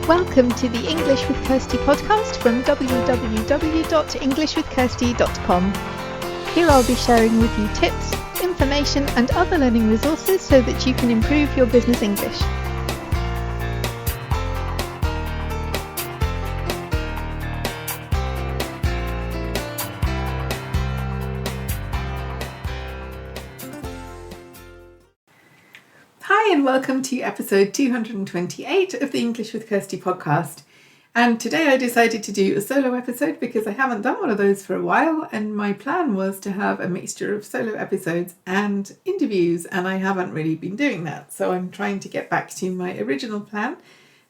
Welcome to the English with Kirsty podcast from www.englishwithkirsty.com. Here I'll be sharing with you tips, information and other learning resources so that you can improve your business English. Hi and welcome to episode 228 of the English with Kirsty podcast. And today I decided to do a solo episode because I haven't done one of those for a while, and my plan was to have a mixture of solo episodes and interviews, and I haven't really been doing that. So I'm trying to get back to my original plan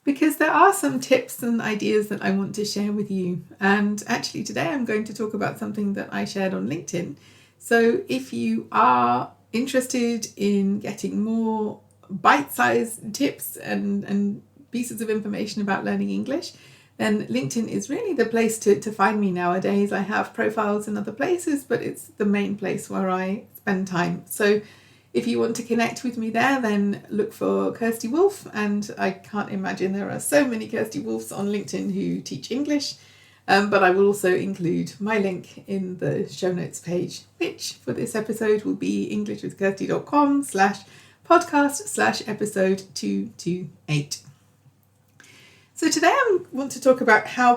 because there are some tips and ideas that I want to share with you. And actually today I'm going to talk about something that I shared on LinkedIn. So if you are interested in getting more bite-sized tips and pieces of information about learning English, then LinkedIn is really the place to find me nowadays. I have profiles in other places, but it's the main place where I spend time. So if you want to connect with me there, then look for Kirsty Wolf, and I can't imagine there are so many Kirsty Wolfs on LinkedIn who teach English, but I will also include my link in the show notes page, which for this episode will be englishwithkirsty.com/podcast/episode 228. So today I want to talk about how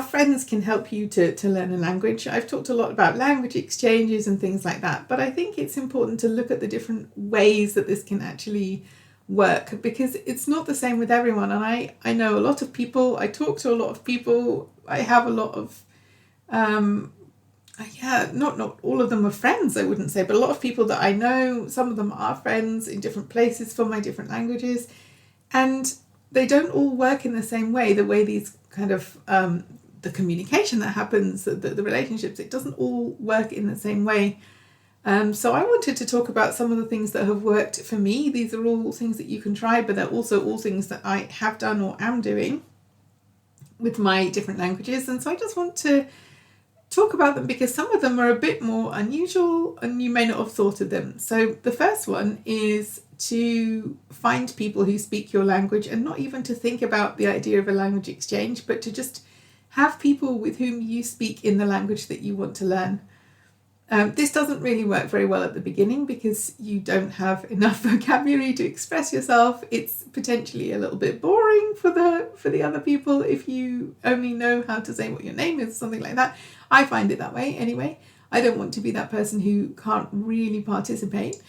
friends can help you to learn a language. I've talked a lot about language exchanges and things like that, but I think it's important to look at the different ways that this can actually work, because it's not the same with everyone. And I know a lot of people, I talk to a lot of people, I have a lot of not all of them are friends, I wouldn't say, but a lot of people that I know, some of them are friends in different places for my different languages, and they don't all work in the same way. The way these kind of the communication that happens, the relationships, it doesn't all work in the same way. So I wanted to talk about some of the things that have worked for me. These are all things that you can try, but they're also all things that I have done or am doing with my different languages. And so I just want to talk about them because some of them are a bit more unusual and you may not have thought of them. So the first one is to find people who speak your language, and not even to think about the idea of a language exchange, but to just have people with whom you speak in the language that you want to learn. This doesn't really work very well at the beginning because you don't have enough vocabulary to express yourself. It's potentially a little bit boring for the other people if you only know how to say what your name is, something like that. I find it that way anyway. I don't want to be that person who can't really participate.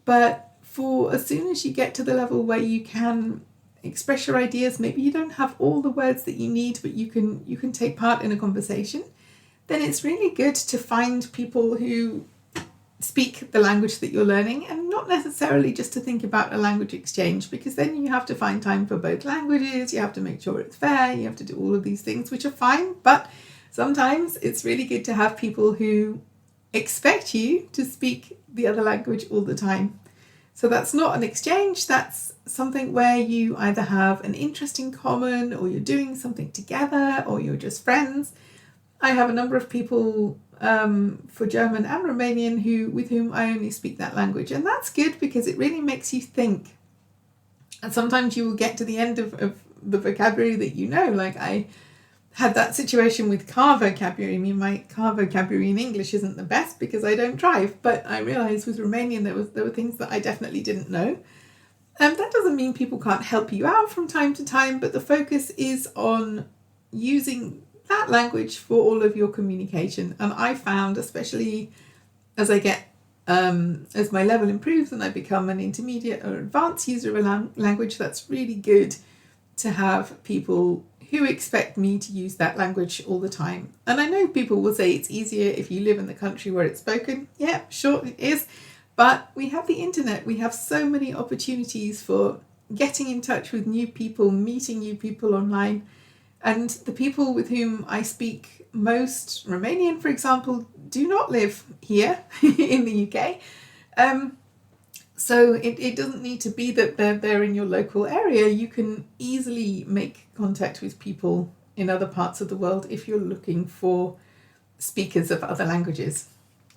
But for as soon as you get to the level where you can express your ideas, maybe you don't have all the words that you need, but you can take part in a conversation, then it's really good to find people who speak the language that you're learning, and not necessarily just to think about a language exchange, because then you have to find time for both languages, you have to make sure it's fair, you have to do all of these things, which are fine, but sometimes it's really good to have people who expect you to speak the other language all the time. So that's not an exchange, that's something where you either have an interest in common, or you're doing something together, or you're just friends. I have a number of people for German and Romanian with whom I only speak that language, and that's good because it really makes you think. And sometimes you will get to the end of the vocabulary that you know, like I had that situation with car vocabulary. I mean, my car vocabulary in English isn't the best because I don't drive, but I realised with Romanian there were things that I definitely didn't know. That doesn't mean people can't help you out from time to time, but the focus is on using that language for all of your communication. And I found, especially as I get as my level improves and I become an intermediate or advanced user of a language, that's really good to have people who expect me to use that language all the time. And I know people will say it's easier if you live in the country where it's spoken. Yeah, sure it is. But we have the internet. We have so many opportunities for getting in touch with new people, meeting new people online. And the people with whom I speak most, Romanian, for example, do not live here in the UK. So it doesn't need to be that they're in your local area. You can easily make contact with people in other parts of the world if you're looking for speakers of other languages.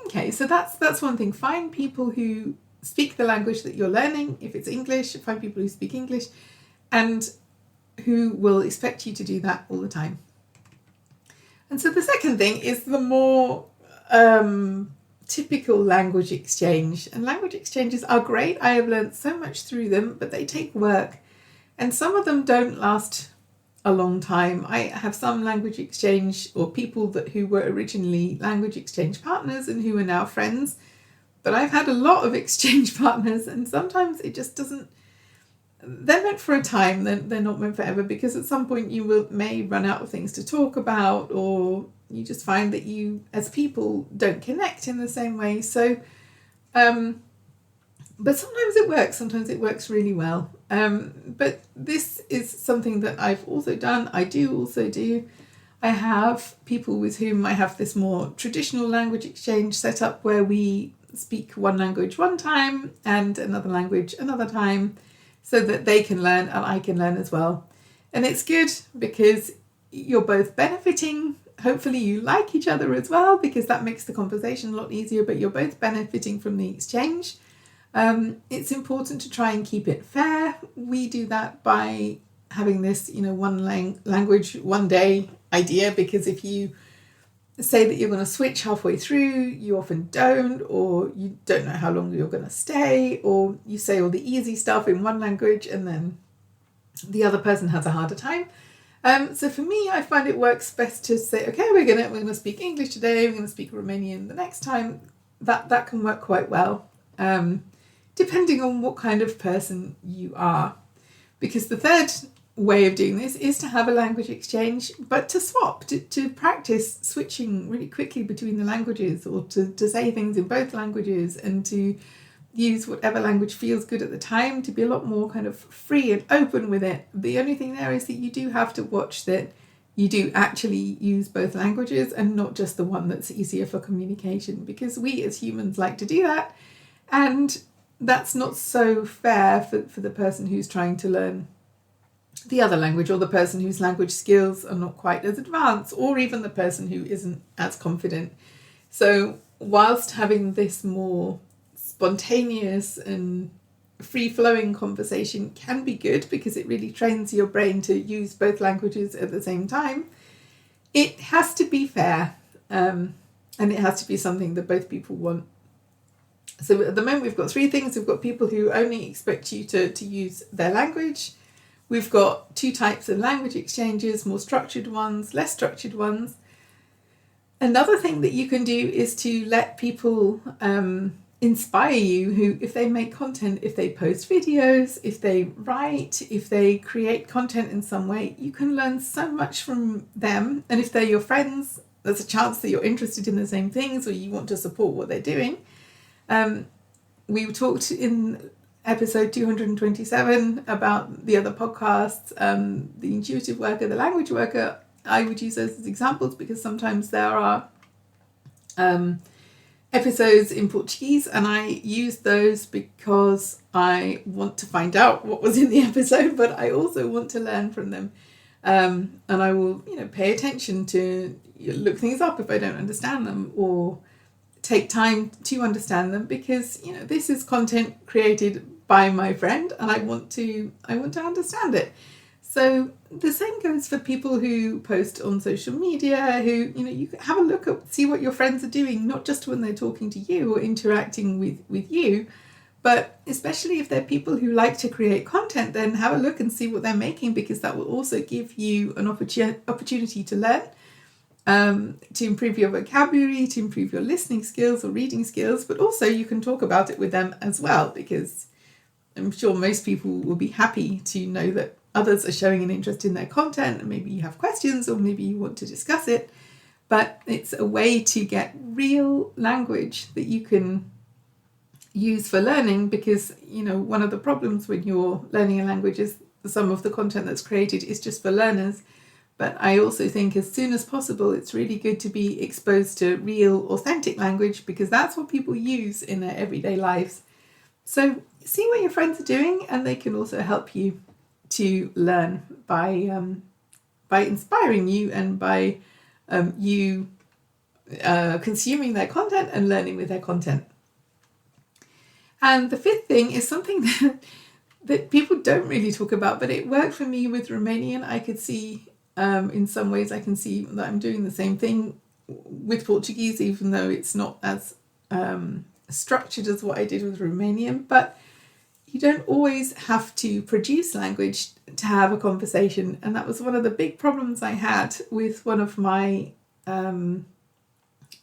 Okay, so that's one thing. Find people who speak the language that you're learning. If it's English, find people who speak English, and who will expect you to do that all the time. And so the second thing is the more typical language exchange. And language exchanges are great. I have learned so much through them, but they take work. And some of them don't last a long time. I have some language exchange or people who were originally language exchange partners and who are now friends. But I've had a lot of exchange partners, and sometimes it just doesn't. They're meant for a time, they're not meant forever, because at some point you may run out of things to talk about, or you just find that you as people don't connect in the same way. So but sometimes it works really well. But this is something that I've also done. I have people with whom I have this more traditional language exchange set up, where we speak one language one time and another language another time, so that they can learn and I can learn as well. And it's good because you're both benefiting. Hopefully you like each other as well, because that makes the conversation a lot easier, but you're both benefiting from the exchange. It's important to try and keep it fair. We do that by having this, one language, one day idea, because if you say that you're going to switch halfway through, you often don't, or you don't know how long you're going to stay, or you say all the easy stuff in one language and then the other person has a harder time. So for me, I find it works best to say, okay, we're going to speak English today, we're going to speak Romanian the next time. That can work quite well, depending on what kind of person you are. Because the third way of doing this is to have a language exchange, but to swap, to practice switching really quickly between the languages, or to say things in both languages, and to use whatever language feels good at the time, to be a lot more kind of free and open with it. The only thing there is that you do have to watch that you do actually use both languages and not just the one that's easier for communication, because we as humans like to do that, and that's not so fair for the person who's trying to learn the other language, or the person whose language skills are not quite as advanced, or even the person who isn't as confident. So whilst having this more spontaneous and free-flowing conversation can be good, because it really trains your brain to use both languages at the same time, it has to be fair, and it has to be something that both people want. So at the moment we've got three things. We've got people who only expect you to use their language. We've got two types of language exchanges, more structured ones, less structured ones. Another thing that you can do is to let people inspire you, who, if they make content, if they post videos, if they write, if they create content in some way, you can learn so much from them. And if they're your friends, there's a chance that you're interested in the same things, or you want to support what they're doing. We talked in episode 227 about the other podcasts, the intuitive worker, the language worker. I would use those as examples, because sometimes there are episodes in Portuguese, and I use those because I want to find out what was in the episode, but I also want to learn from them. And I will, pay attention to look things up if I don't understand them, or take time to understand them, because this is content created by my friend, and I want to understand it. So the same goes for people who post on social media, who you have a look at, see what your friends are doing, not just when they're talking to you or interacting with you, but especially if they're people who like to create content, then have a look and see what they're making, because that will also give you an opportunity to learn, to improve your vocabulary, to improve your listening skills or reading skills, but also you can talk about it with them as well, because I'm sure most people will be happy to know that others are showing an interest in their content, and maybe you have questions, or maybe you want to discuss it. But it's a way to get real language that you can use for learning, because one of the problems when you're learning a language is some of the content that's created is just for learners. But I also think as soon as possible, it's really good to be exposed to real, authentic language, because that's what people use in their everyday lives. So see what your friends are doing, and they can also help you to learn by inspiring you, and by you consuming their content and learning with their content. And the fifth thing is something that people don't really talk about, but it worked for me with Romanian. I could see, in some ways, I can see that I'm doing the same thing with Portuguese, even though it's not as structured as what I did with Romanian. But you don't always have to produce language to have a conversation. And that was one of the big problems I had with one of my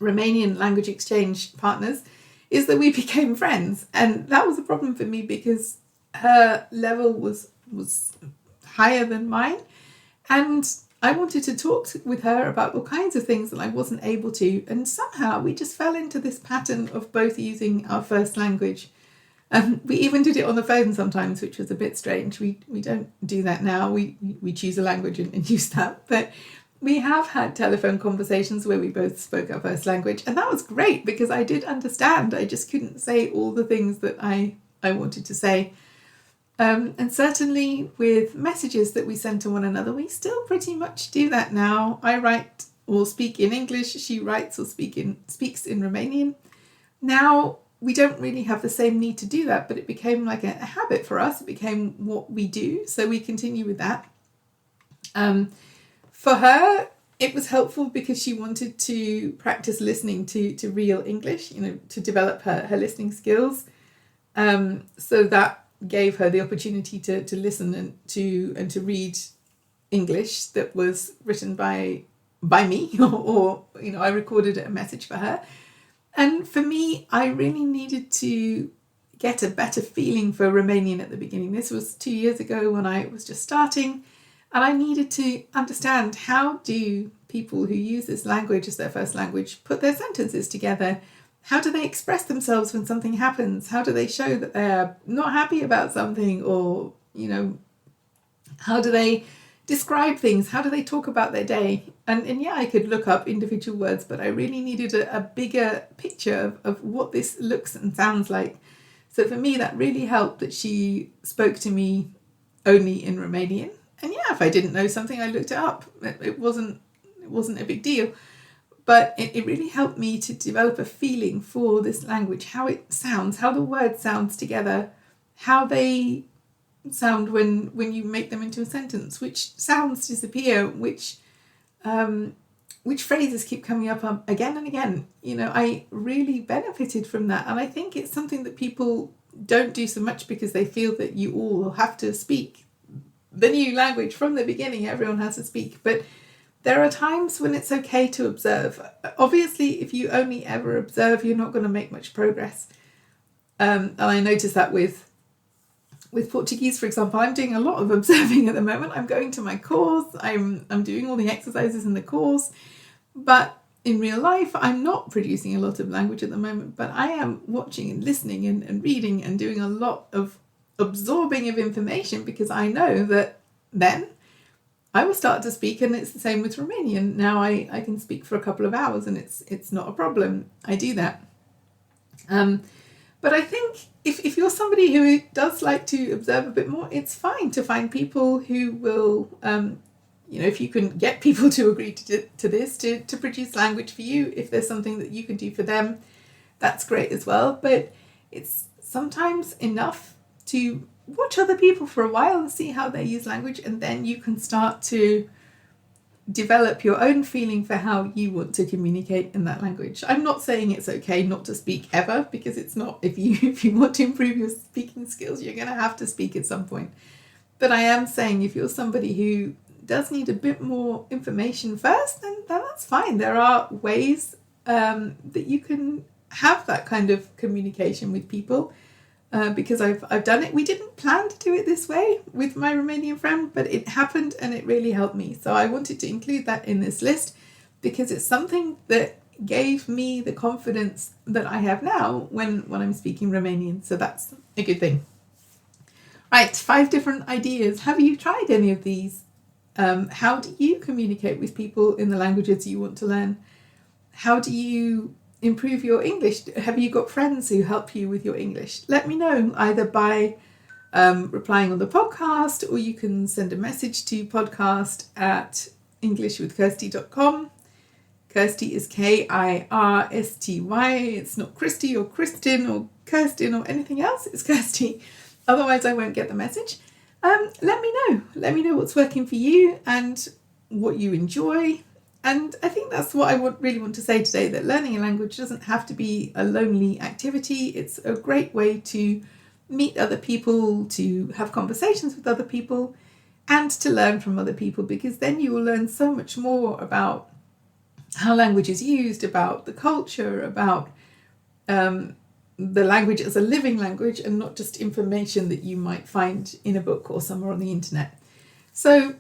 Romanian language exchange partners, is that we became friends. And that was a problem for me because her level was higher than mine. And I wanted to talk with her about all kinds of things that I wasn't able to. And somehow we just fell into this pattern of both using our first language. We even did it on the phone sometimes, which was a bit strange. We don't do that now. We choose a language and use that. But we have had telephone conversations where we both spoke our first language. And that was great because I did understand. I just couldn't say all the things that I wanted to say. And certainly with messages that we send to one another, we still pretty much do that now. I write or speak in English. She writes or speaks in Romanian. Now, we don't really have the same need to do that, but it became like a habit for us. It became what we do, so we continue with that. For her, it was helpful because she wanted to practice listening to real English, to develop her listening skills. So that gave her the opportunity to listen and to read English that was written by me, or I recorded a message for her. And for me, I really needed to get a better feeling for Romanian at the beginning. This was 2 years ago when I was just starting, and I needed to understand, how do people who use this language as their first language put their sentences together? How do they express themselves when something happens? How do they show that they're not happy about something? Or, how do they describe things? How do they talk about their day? And yeah, I could look up individual words, but I really needed a bigger picture of what this looks and sounds like. So for me, that really helped that she spoke to me only in Romanian. And yeah, if I didn't know something, I looked it up. It wasn't a big deal. But it really helped me to develop a feeling for this language, how it sounds, how the word sounds together, how they sound when you make them into a sentence, which sounds disappear, which phrases keep coming up again and again. I really benefited from that. And I think it's something that people don't do so much because they feel that you all have to speak the new language from the beginning. Everyone has to speak. But there are times when it's okay to observe. Obviously, if you only ever observe, you're not going to make much progress. And I noticed that with Portuguese, for example, I'm doing a lot of observing at the moment. I'm going to my course. I'm doing all the exercises in the course. But in real life, I'm not producing a lot of language at the moment. But I am watching and listening and reading and doing a lot of absorbing of information, because I know that then I will start to speak. And it's the same with Romanian. Now I can speak for a couple of hours and it's not a problem. I do that. But I think if you're somebody who does like to observe a bit more, it's fine to find people who will, if you can get people to agree to this, to produce language for you, if there's something that you can do for them, that's great as well. But it's sometimes enough to watch other people for a while and see how they use language, and then you can start to develop your own feeling for how you want to communicate in that language. I'm not saying it's okay not to speak ever, because it's not. If you want to improve your speaking skills, you're going to have to speak at some point. But I am saying, if you're somebody who does need a bit more information first, then that's fine. There are ways that you can have that kind of communication with people. Because I've done it. We didn't plan to do it this way with my Romanian friend, but it happened and it really helped me. So I wanted to include that in this list because it's something that gave me the confidence that I have now when I'm speaking Romanian. So that's a good thing. Right, 5 different ideas. Have you tried any of these? How do you communicate with people in the languages you want to learn? How do you improve your English? Have you got friends who help you with your English? Let me know either by replying on the podcast, or you can send a message to podcast@englishwithkirsty.com. Kirsty is Kirsty. It's not Christy or Kristen or Kirsten or anything else. It's Kirsty. Otherwise, I won't get the message. Let me know. Let me know what's working for you and what you enjoy. And I think that's what I really want to say today, that learning a language doesn't have to be a lonely activity. It's a great way to meet other people, to have conversations with other people, and to learn from other people, because then you will learn so much more about how language is used, about the culture, about the language as a living language and not just information that you might find in a book or somewhere on the internet. So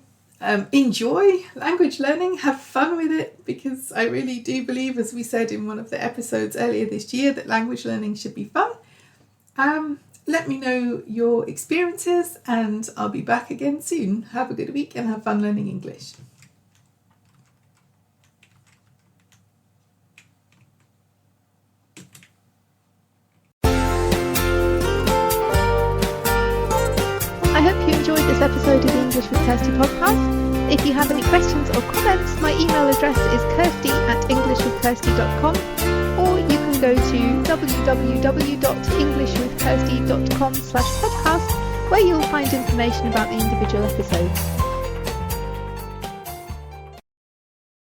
enjoy language learning, have fun with it, because I really do believe, as we said in one of the episodes earlier this year, that language learning should be fun. Let me know your experiences and I'll be back again soon. Have a good week and have fun learning English. I hope you enjoyed this episode of the English with Kirsty podcast. If you have any questions or comments, my email address is kirsty@englishwithkirsty.com, or you can go to www.englishwithkirsty.com/podcast, where you'll find information about the individual episodes.